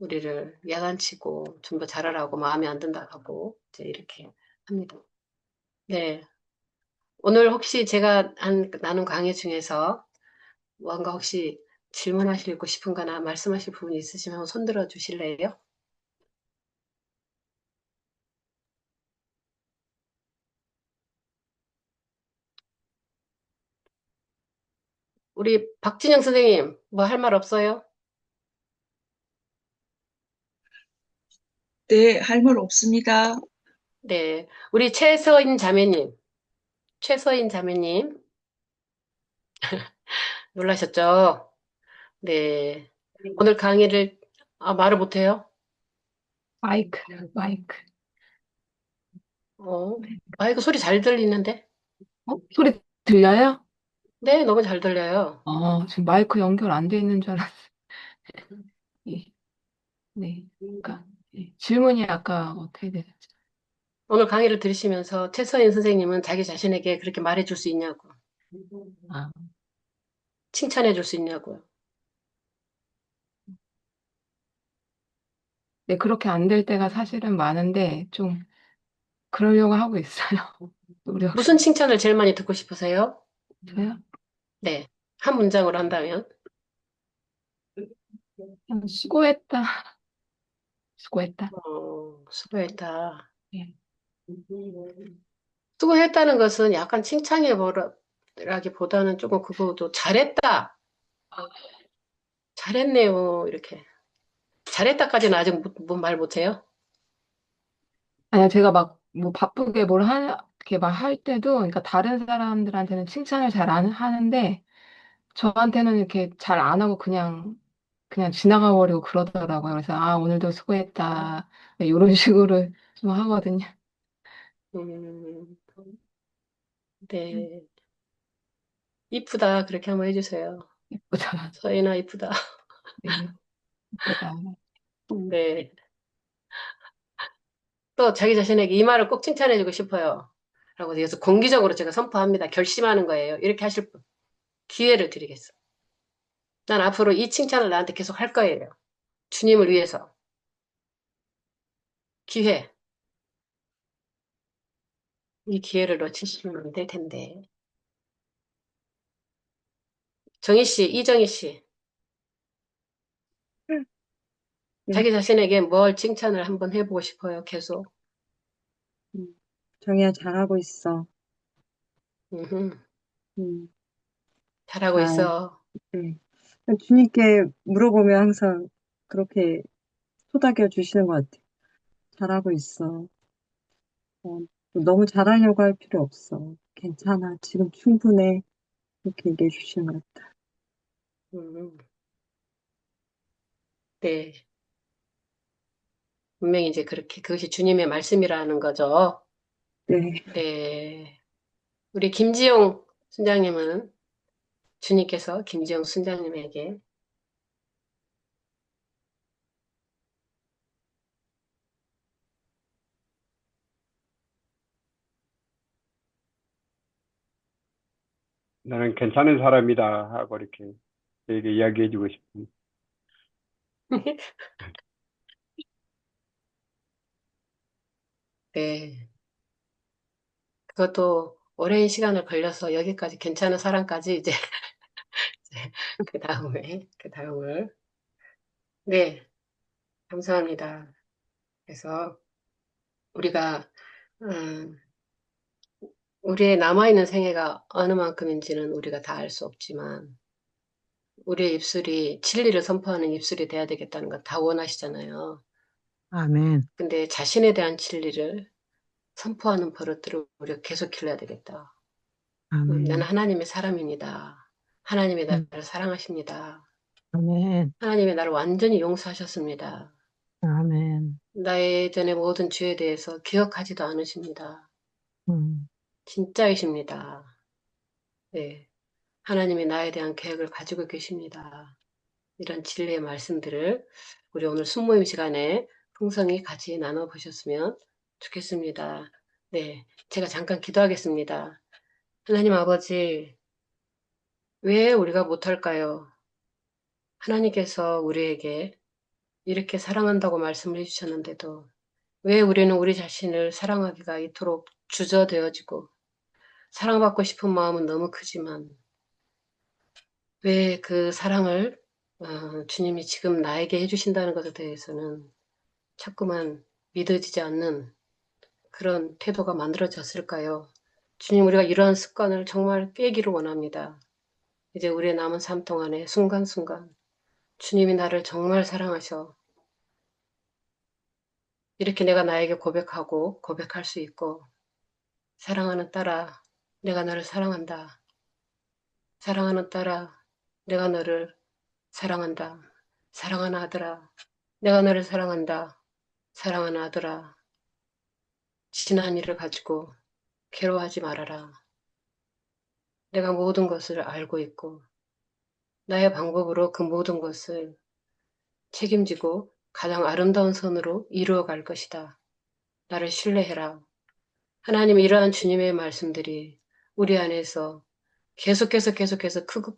우리를 야단치고 좀 더 잘하라고 마음에 안 든다고 이제 이렇게 합니다. 네. 오늘 혹시 제가 나눈 강의 중에서 뭔가 혹시 질문하시고 싶은 거나 말씀하실 부분이 있으시면 손 들어 주실래요? 우리 박진영 선생님, 뭐 할 말 없어요? 네, 할 말 없습니다. 네. 우리 최서인 자매님, 놀라셨죠? 네. 오늘 강의를, 말을 못해요? 마이크, 마이크. 어, 이거 소리 잘 들리는데? 소리 들려요? 네, 너무 잘 들려요. 지금 마이크 연결 안 돼 있는 줄 알았어요. 예, 네. 그러니까, 질문이 아까 어떻게 되셨죠? 오늘 강의를 들으시면서 최서인 선생님은 자기 자신에게 그렇게 말해줄 수 있냐고, 아, 칭찬해줄 수 있냐고요. 네, 그렇게 안 될 때가 사실은 많은데, 좀, 그러려고 하고 있어요. 노력. 무슨 칭찬을 제일 많이 듣고 싶으세요? 저요? 네. 한 문장으로 한다면? 그냥 수고했다. 수고했다. 수고했다. 예. 수고했다는 것은 약간 칭찬해보라기보다는 조금 그거도 잘했다. 잘했네요. 이렇게. 잘했다까지는 아직 말 못해요. 아니야, 제가 막, 뭐, 바쁘게 이렇게 막 할 때도, 그러니까 다른 사람들한테는 칭찬을 잘 안 하는데, 저한테는 이렇게 잘 안 하고 그냥 지나가 버리고 그러더라고요. 그래서 오늘도 수고했다. 네, 이런 식으로 좀 하거든요. 음, 네. 이쁘다. 그렇게 한번 해주세요. 예쁘다. 서인아, 이쁘다. 네, 예쁘다. 네. 또 자기 자신에게 이 말을 꼭 칭찬해주고 싶어요. 라고 해서 공개적으로 제가 선포합니다. 결심하는 거예요. 이렇게 하실 분. 기회를 드리겠어. 난 앞으로 이 칭찬을 나한테 계속 할 거예요. 주님을 위해서. 기회. 이 기회를 놓치시면 안 될 텐데. 정희 씨, 이정희 씨. 네, 자기 자신에게 뭘 칭찬을 한번 해보고 싶어요. 계속. 음, 정희야, 잘하고 있어. 음흠, 음, 잘하고 잘, 있어. 네. 주님께 물어보면 항상 그렇게 토닥여 주시는 것 같아. 잘하고 있어. 어, 너무 잘하려고 할 필요 없어. 괜찮아. 지금 충분해. 이렇게 얘기해 주시는 것 같아. 음, 네. 분명히 이제 그렇게 그것이 주님의 말씀이라는 거죠. 네, 네. 우리 김지용 순장님은 주님께서 김지용 순장님에게 나는 괜찮은 사람이다 하고 이렇게 저에게 이야기해주고 싶은. 네. 그것도 오랜 시간을 걸려서 여기까지 괜찮은 사람까지 이제 그 다음을. 네, 감사합니다. 그래서 우리가, 음, 우리의 남아있는 생애가 어느 만큼인지는 우리가 다 알 수 없지만, 우리의 입술이 진리를 선포하는 입술이 돼야 되겠다는 건 다 원하시잖아요. 아멘. 근데 자신에 대한 진리를 선포하는 버릇들을 우리가 계속 길러야 되겠다. 나는 아멘. 하나님의 사람입니다. 하나님이 음, 나를 사랑하십니다. 아멘. 하나님이 나를 완전히 용서하셨습니다. 아멘. 나의 전에 모든 죄에 대해서 기억하지도 않으십니다. 음, 진짜이십니다. 네. 하나님이 나에 대한 계획을 가지고 계십니다. 이런 진리의 말씀들을 우리 오늘 순모임 시간에 풍성히 같이 나눠보셨으면 좋겠습니다. 네. 제가 잠깐 기도하겠습니다. 하나님 아버지, 왜 우리가 못할까요? 하나님께서 우리에게 이렇게 사랑한다고 말씀을 해주셨는데도 왜 우리는 우리 자신을 사랑하기가 이토록 주저되어지고 사랑받고 싶은 마음은 너무 크지만 왜 그 사랑을 주님이 지금 나에게 해주신다는 것에 대해서는 자꾸만 믿어지지 않는 그런 태도가 만들어졌을까요? 주님, 우리가 이러한 습관을 정말 깨기를 원합니다. 이제 우리의 남은 삶 동안에 순간순간 주님이 나를 정말 사랑하셔. 이렇게 내가 나에게 고백하고 고백할 수 있고 사랑하는 딸아, 내가 너를 사랑한다. 사랑하는 딸아, 내가 너를 사랑한다. 사랑하는 아들아, 내가 너를 사랑한다. 사랑하는 아들아, 지난 일을 가지고 괴로워하지 말아라. 내가 모든 것을 알고 있고 나의 방법으로 그 모든 것을 책임지고 가장 아름다운 선으로 이루어갈 것이다. 나를 신뢰해라. 하나님, 이러한 주님의 말씀들이 우리 안에서 계속해서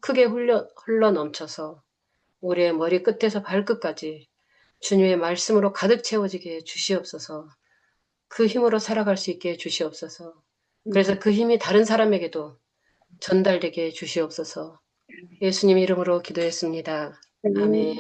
크게 흘러 넘쳐서 우리의 머리 끝에서 발끝까지 주님의 말씀으로 가득 채워지게 해 주시옵소서. 그 힘으로 살아갈 수 있게 해 주시옵소서. 그래서 그 힘이 다른 사람에게도 전달되게 해 주시옵소서. 예수님 이름으로 기도했습니다. 아멘.